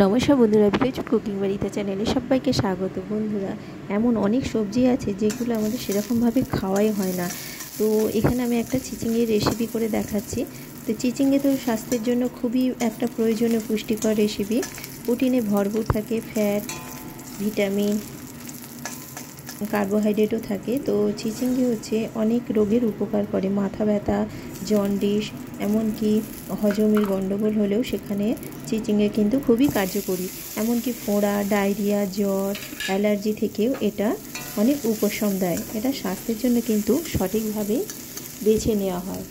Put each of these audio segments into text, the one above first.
নমস্কার বন্ধুরা, village cooking বাড়িতে চ্যানেলে সবাইকে স্বাগত। বন্ধুরা, এমন অনেক সবজি আছে যেগুলো আমাদের সেরকমভাবে খাওয়াই হয় না। তো এখানে আমি একটা চিচিঙ্গের রেসিপি করে দেখাচ্ছি। তো চিচিঙ্গে তো স্বাস্থ্যের জন্য খুবই একটা প্রয়োজনীয় পুষ্টিকর রেসিপি। প্রোটিনে ভরপুর থাকে, ফ্যাট, ভিটামিন, কার্বোহাইড্রেটও থাকে। তো চিচিঙ্গে হচ্ছে অনেক রোগের উপকার করে। মাথা ব্যথা, জন্ডিস, এমনকি হজমের গণ্ডগোল হলেও সেখানে চিচিঙ্গে কিন্তু খুবই কার্যকরী। এমনকি ফোঁড়া, ডায়রিয়া, জ্বর, অ্যালার্জি থেকেও এটা অনেক উপশম দেয়। এটা স্বাস্থ্যের জন্য কিন্তু সঠিকভাবে বেছে নেওয়া হয়।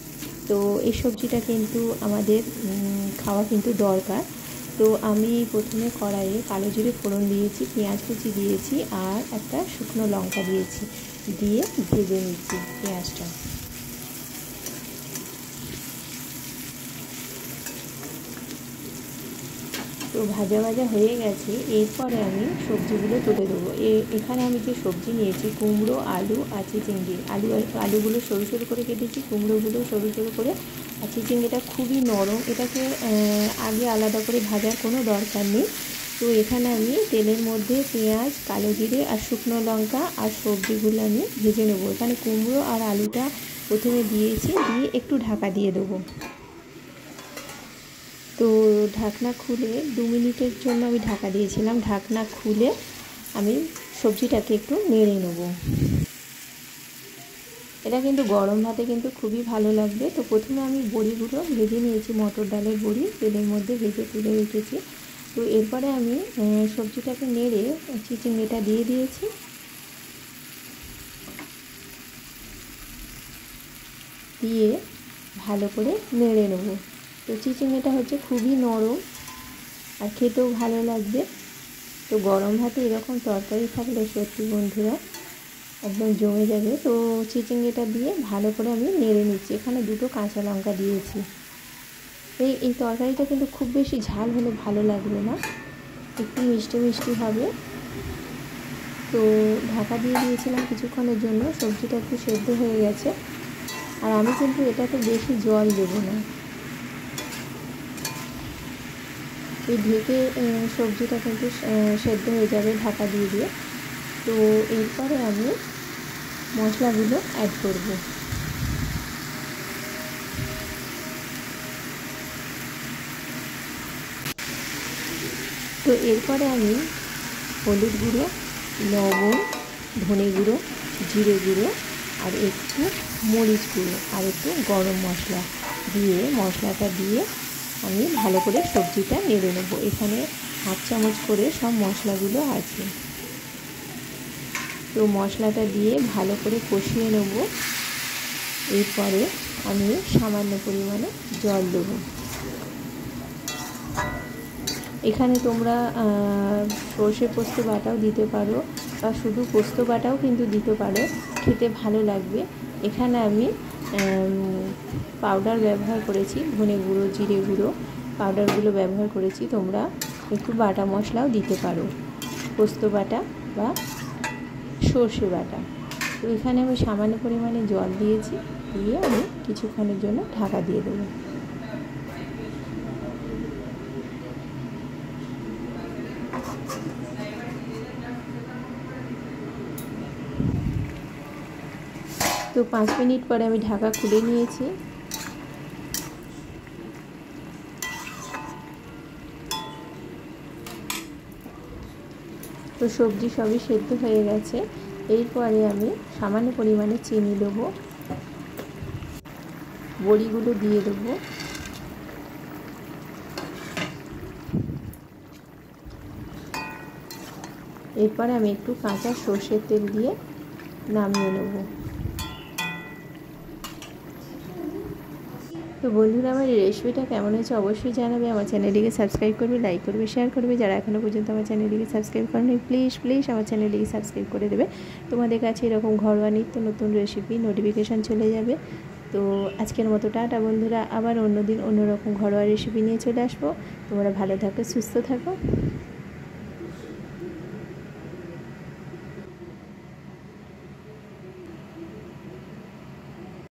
তো এই সবজিটা কিন্তু আমাদের খাওয়া কিন্তু দরকার। তো আমি প্রথমে কড়াইয়ে কালো জিরে ফোড়ন দিয়েছি, পেঁয়াজ কুচি দিয়েছি আর একটা শুকনো লঙ্কা দিয়েছি, দিয়ে ভেজে নিচ্ছি পেঁয়াজটা। তো ভাজা ভাজা হয়ে গেছে। এরপরে আমি সবজিগুলো তুলে দেবো। এখানে আমি যে সবজি নিয়েছি, কুমড়ো, আলু আর চিচিঙ্গে। আলুগুলো সরু সরু করে কেটেছি, কুমড়োগুলো সরু সরু করে। আর চিচিঙ্গেটা খুবই নরম, এটাকে আগে আলাদা করে ভাজার কোনো দরকার নেই। তো এখানে আমি তেলের মধ্যে পেঁয়াজ, কালো জিরে আর শুকনো লঙ্কা আর সবজিগুলো আমি ভেজে নেবো। এখানে কুমড়ো আর আলুটা প্রথমে দিয়েছি, দিয়ে একটু ঢাকা দিয়ে দেবো। তো ঢাকনা খুলে 2 মিনিটের জন্য আমি ঢাকা দিয়েছিলাম। ঢাকনা খুলে আমি সবজিটাকে একটু নেড়ে নেব। এটা কিন্তু গরম ভাতে কিন্তু খুবই ভালো লাগবে। তো প্রথমে আমি বড়িগুলো ভেজে নিয়েছি, মটর ডালের বড়ি তেলের মধ্যে ভেজে তুলে রেখেছি। তো এরপরে আমি সবজিটাকে নেড়ে চিচিঙ্গেটা দিয়ে দিয়েছি। দিয়ে ভালো করে নেড়ে নেব। তো চিচিঙ্গেটা হচ্ছে খুবই নরম আর খেতেও ভালো লাগবে। তো গরম ভাতে এরকম তরকারি থাকলে সত্যি বন্ধুরা একদম জমে যাবে। তো চিচিঙ্গেটা দিয়ে ভালো করে আমি নেড়ে নিচ্ছি। এখানে 2টো কাঁচা লঙ্কা দিয়েছি। এই তরকারিটা কিন্তু খুব বেশি ঝাল হলে ভালো লাগবে না, একটু মিষ্টি মিষ্টি হবে। তো ঢাকা দিয়ে দিয়েছিলাম কিছুক্ষণের জন্য। সবজিটা একটু সেদ্ধ হয়ে গেছে। আর আমি কিন্তু এটাতে বেশি জল দেব না। এই ঢেকে সবজিটা কিন্তু সেদ্ধ হয়ে যাবে ঢাকা দিয়ে দিয়ে। তো এরপরে আমি মশলাগুলো অ্যাড করব। তো এরপরে আমি হলুদ গুঁড়ো, লবণ, ধনে গুঁড়ো, জিরে গুঁড়ো আর একটু মরিচ গুঁড়ো আর একটু গরম মশলা দিয়ে মশলাটা দিয়ে আমি ভালো করে সবজিটা নেড়ে নেব। এখানে 1/2 চামচ করে সব মশলাগুলো আছে। তো মশলাটা দিয়ে ভালো করে কষিয়ে নেব। এরপরে আমি সামান্য পরিমাণে জল দেবো। এখানে তোমরা সর্ষে পোস্ত বাটাও দিতে পারো বা শুধু পোস্ত বাটাও কিন্তু দিতে পারো, খেতে ভালো লাগবে। এখানে আমি পাউডার ব্যবহার করেছি, ধনে গুঁড়ো, জিরে গুঁড়ো পাউডারগুলো ব্যবহার করেছি। তোমরা একটু বাটা মশলাও দিতে পারো, পোস্ত বাটা বা সর্ষে বাটা। তো এখানে আমি সামান্য পরিমাণে জল দিয়েছি, দিয়ে আমি কিছুক্ষণের জন্য ঢাকা দিয়ে দেবো। তো 5 মিনিট পরে আমি ঢাকা খুলে নিয়েছি। তো সবজি সবই সেদ্ধ হয়ে গেছে। এরপরে আমি সামান্য পরিমাণে চিনি দেবো, বড়িগুলো দিয়ে দেবো। এরপরে আমি একটু কাঁচা সর্ষের তেল দিয়ে নামিয়ে নেব। তো বন্ধুরা, আমার এই রেসিপিটা কেমন হয়েছে অবশ্যই জানাবে। আমার চ্যানেলটিকে সাবস্ক্রাইব করবে, লাইক করবে, শেয়ার করবে। যারা এখনও পর্যন্ত আমার চ্যানেলটিকে সাবস্ক্রাইব করেনি, প্লিজ আমার চ্যানেলটিকে সাবস্ক্রাইব করে দেবে। তোমাদের কাছে এরকম ঘরোয়া নিত্য নতুন রেসিপি নোটিফিকেশান চলে যাবে। তো আজকের মতো টাটা বন্ধুরা, আবার অন্য দিন অন্যরকম ঘরোয়া রেসিপি নিয়ে চলে আসবো। তোমরা ভালো থাকো, সুস্থ থাকো।